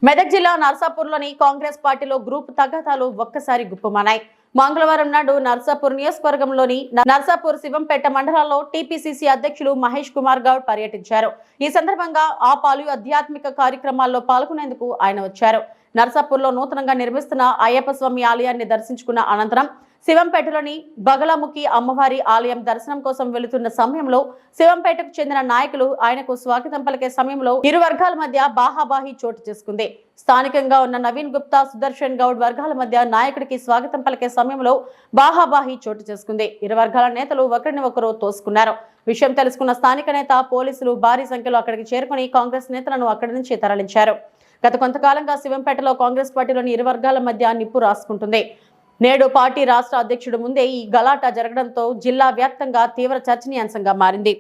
మెదక్ జిల్లా నర్సాపూర్లోని కాంగ్రెస్ పార్టీలో గ్రూప్ తగాదాలు ఒక్కసారి గుప్పమన్నాయి. మంగళవారం నాడు నర్సాపూర్ నియోజకవర్గంలోని నర్సాపూర్ శివంపేట మండలాల్లో టీపీసీసీ అధ్యక్షులు మహేష్ కుమార్ గౌడ్ పర్యటించారు. ఈ సందర్భంగా ఆ పలు ఆధ్యాత్మిక కార్యక్రమాల్లో పాల్గొనేందుకు ఆయన వచ్చారు. నర్సాపూర్లో నూతనంగా నిర్మిస్తున్న అయ్యప్ప స్వామి ఆలయాన్ని దర్శించుకున్న అనంతరం శివంపేటలోని బగలాముఖి అమ్మవారి ఆలయం దర్శనం కోసం వెళుతున్న సమయంలో శివంపేటకు చెందిన నాయకులు ఆయనకు స్వాగతం పలికే సమయంలో ఇరు వర్గాల మధ్య బాహాబాహి చోటు చేసుకుంది. స్థానికంగా ఉన్న నవీన్ గుప్తా, సుదర్శన్ గౌడ్ వర్గాల మధ్య నాయకుడికి స్వాగతం పలికే సమయంలో బాహాబాహి చోటు చేసుకుంది. ఇరు వర్గాల నేతలు ఒకరిని ఒకరు తోసుకున్నారు. విషయం తెలుసుకున్న స్థానిక నేత, పోలీసులు భారీ సంఖ్యలో అక్కడికి చేరుకుని కాంగ్రెస్ నేతలను అక్కడి నుంచి తరలించారు. గత కొంతకాలంగా శివంపేటలో కాంగ్రెస్ పార్టీలోని ఇరు వర్గాల మధ్య నిప్పు రాసుకుంటుంది. నేడు పార్టీ రాష్ట్ర అధ్యక్షుడు ముందే ఈ గలాటా జరగడంతో జిల్లా వ్యాప్తంగా తీవ్ర చర్చనీయాంశంగా మారింది.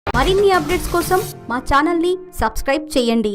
మరిన్ని అప్డేట్స్ కోసం మా ఛానల్ని సబ్స్క్రైబ్ చేయండి.